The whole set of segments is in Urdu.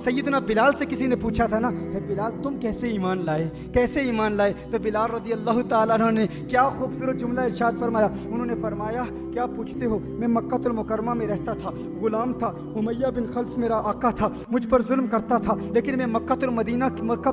سیدنا بلال سے کسی نے پوچھا تھا نا، اے بلال تم کیسے ایمان لائے، کیسے ایمان لائے؟ تو بلال رضی اللہ تعالیٰ عنہ نے کیا خوبصورت جملہ ارشاد فرمایا. انہوں نے فرمایا کیا پوچھتے ہو، میں مکہ المکرمہ میں رہتا تھا، غلام تھا، امیہ بن خلف میرا آقا تھا، مجھ پر ظلم کرتا تھا، لیکن میں مکہ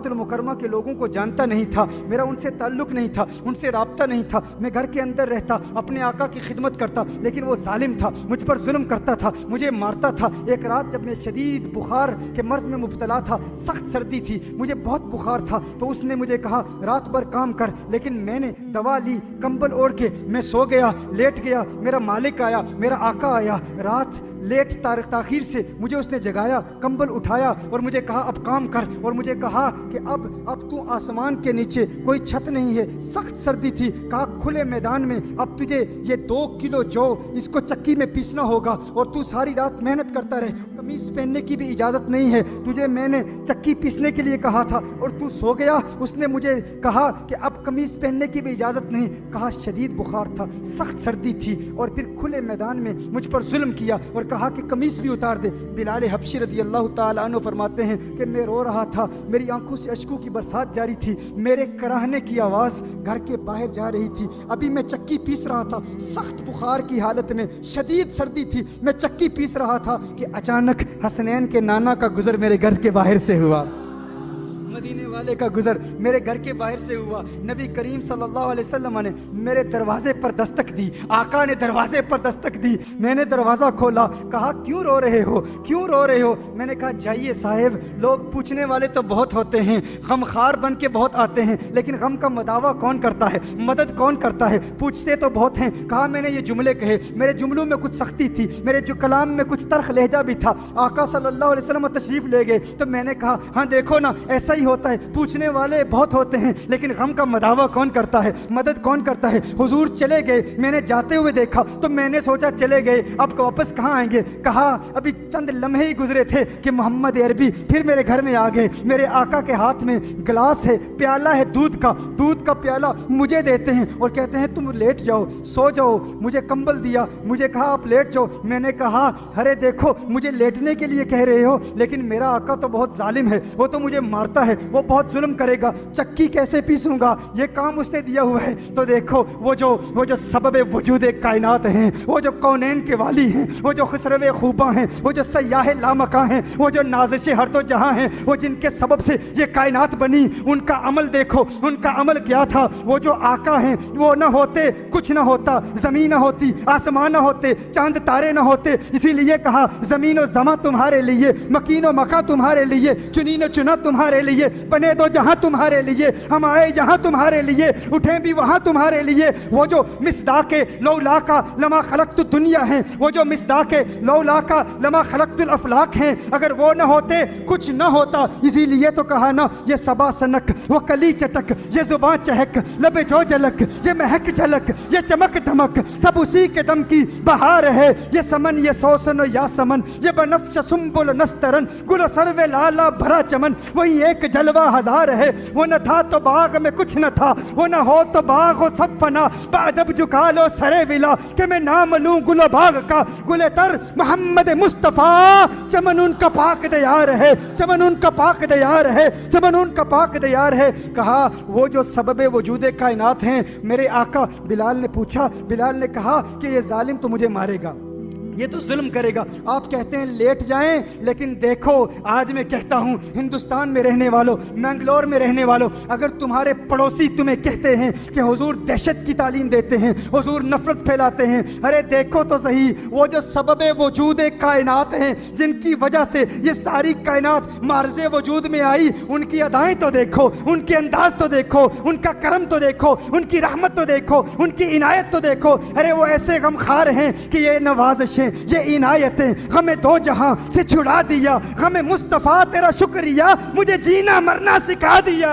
المکرمہ کے لوگوں کو جانتا نہیں تھا، میرا ان سے تعلق نہیں تھا، ان سے رابطہ نہیں تھا. میں گھر کے اندر رہتا، اپنے آقا کی خدمت کرتا، لیکن وہ ظالم تھا، مجھ پر ظلم کرتا تھا، مجھے مارتا تھا. ایک رات جب میں شدید بخار کے مرض میں مبتلا تھا، سخت سردی تھی، مجھے بہت بخار تھا، تو اس نے مجھے کہا رات بھر کام کر، لیکن میں نے دوا لی، کمبل اوڑھ کے میں سو گیا، لیٹ گیا. میرا مالک آیا، میرا آقا آیا، رات لیٹ تاخیر سے مجھے اس نے جگایا، کمبل اٹھایا اور مجھے کہا اب کام کر، اور مجھے کہا کہ اب تو آسمان کے نیچے کوئی چھت نہیں ہے، سخت سردی تھی، کہا کھلے میدان میں اب تجھے یہ 2 کلو جو اس کو چکی میں پیسنا ہوگا، اور تو ساری رات محنت کرتا رہے، قمیص پہننے کی بھی اجازت نہیں ہے تجھے، میں نے چکی پیسنے کے لیے کہا تھا اور تو سو گیا. اس نے مجھے کہا کہ اب قمیص پہننے کی بھی اجازت نہیں، کہا شدید بخار تھا، سخت سردی تھی، اور پھر کھلے میدان میں مجھ پر ظلم کیا اور کہا کہ قمیص بھی اتار دے. بلال حبشی رضی اللہ تعالیٰ عنہ فرماتے ہیں کہ میں رو رہا تھا، میری آنکھوں سے اشکوں کی برسات جاری تھی، میرے کراہنے کی آواز گھر کے باہر جا رہی تھی. ابھی میں چکی پیس رہا تھا، سخت بخار کی حالت میں، شدید سردی تھی، میں چکی پیس رہا تھا کہ اچانک حسنین کے نانا کا گزر میرے گھر کے باہر سے ہوا، مدینے والے کا گزر میرے گھر کے باہر سے ہوا. نبی کریم صلی اللہ علیہ وسلم نے میرے دروازے پر دستک دی، آقا نے دروازے پر دستک دی. میں نے دروازہ کھولا، کہا کیوں رو رہے ہو، کیوں رو رہے ہو؟ میں نے کہا جائیے صاحب، لوگ پوچھنے والے تو بہت ہوتے ہیں، غمخوار بن کے بہت آتے ہیں، لیکن غم کا مداوع کون کرتا ہے، مدد کون کرتا ہے؟ پوچھتے تو بہت ہیں. کہا میں نے یہ جملے کہے، میرے جملوں میں کچھ سختی تھی، میرے جو کلام میں کچھ تلخ لہجہ بھی تھا. آقا صلی اللہ علیہ وسلم تشریف لے گئے تو میں نے کہا ہاں دیکھو نا، ایسا ہی ہوتا ہے، پوچھنے والے بہت ہوتے ہیں، لیکن غم کا مداوع کون کرتا ہے، مدد کون کرتا ہے؟ حضور چلے گئے، میں نے جاتے ہوئے دیکھا تو میں نے سوچا چلے گئے، اب واپس کہاں آئیں گے؟ کہا ابھی چند لمحے ہی گزرے تھے کہ محمد عربی پھر میرے گھر میں آ گئے. میرے آقا کے ہاتھ میں گلاس ہے، پیالہ ہے دودھ کا پیالہ مجھے دیتے ہیں اور کہتے ہیں تم لیٹ جاؤ، سو جاؤ. مجھے کمبل دیا، مجھے کہا آپ لیٹ جاؤ. میں نے کہا ارے دیکھو مجھے لیٹنے کے لیے کہہ رہے ہو، لیکن میرا آقا تو بہت ظالم ہے، وہ تو مجھے مارتا ہے، وہ بہت ظلم کرے گا، چکی کیسے پیسوں گا؟ یہ کام اس نے دیا ہوا ہے. تو دیکھو وہ جو سبب وجود کائنات ہیں، وہ جو کونین کے والی ہیں، وہ جو خسرو خوباں ہیں، وہ جو سیاح لامکاں ہیں، وہ جو نازش ہر دو جہاں ہیں، وہ جن کے سبب سے یہ کائنات بنی، ان کا عمل دیکھو، ان کا عمل کیا تھا. وہ جو آقا ہیں، وہ نہ ہوتے کچھ نہ ہوتا، زمین نہ ہوتی، آسمان نہ ہوتے، چاند تارے نہ ہوتے. اسی لیے کہا زمین و زماں تمہارے لیے، مکین و مکا تمہارے لیے، چنین و چنا تمہارے لیے، بنے دو جہاں تمہارے لیے، ہم آئے جہاں تمہارے لیے، اٹھیں بھی وہاں تمہارے لیے. وہ جو مصداق لولا کا لما خلقت دنیا ہیں، وہ جو مصداق لولا کا لما خلقت الافلاق ہیں، اگر وہ نہ ہوتے کچھ نہ ہوتا. اسی لیے تو کہا نا یہ صبا سنک، وہ کلی چٹک، یہ زبان چہک، لب جو جلک، یہ مہک جھلک، یہ چمک دھمک، سب اسی کے دم کی بہار ہے. یہ سمن، یہ سوسن و یا سمن، یہ بنفش سنبل نسترن، گل و سرو لالا بھرا چمن، وہی ایک جلوہ ہزار ہے. وہ نہ تھا تو باغ میں کچھ نہ تھا، وہ نہ ہو تو باغ و سب فنا، بادب جھکا لو سرے ولا کہ میں نام لوں گل و باغ کا. گل تر محمد مصطفیٰ، چمن ان کا پاک دیار ہے، چمن ان کا پاک دیار ہے، چمن ان کا پاک دیار ہے. کہا وہ جو سبب وجود کائنات ہیں میرے آقا. بلال نے پوچھا، بلال نے کہا کہ یہ ظالم تو مجھے مارے گا، یہ تو ظلم کرے گا. آپ کہتے ہیں لیٹ جائیں، لیکن دیکھو آج میں کہتا ہوں ہندوستان میں رہنے والوں، منگلور میں رہنے والوں، اگر تمہارے پڑوسی تمہیں کہتے ہیں کہ حضور دہشت کی تعلیم دیتے ہیں، حضور نفرت پھیلاتے ہیں، ارے دیکھو تو صحیح، وہ جو سبب وجود کائنات ہیں، جن کی وجہ سے یہ ساری کائنات معرض وجود میں آئی، ان کی ادائیں تو دیکھو، ان کے انداز تو دیکھو، ان کا کرم تو دیکھو، ان کی رحمت تو دیکھو، ان کی عنایت تو دیکھو. ارے وہ ایسے غمخوار ہیں کہ یہ نوازشیں، یہ عنایتیں ہمیں دو جہاں سے چھڑا دیا. غم مصطفیٰ تیرا شکریہ، مجھے جینا مرنا سکھا دیا.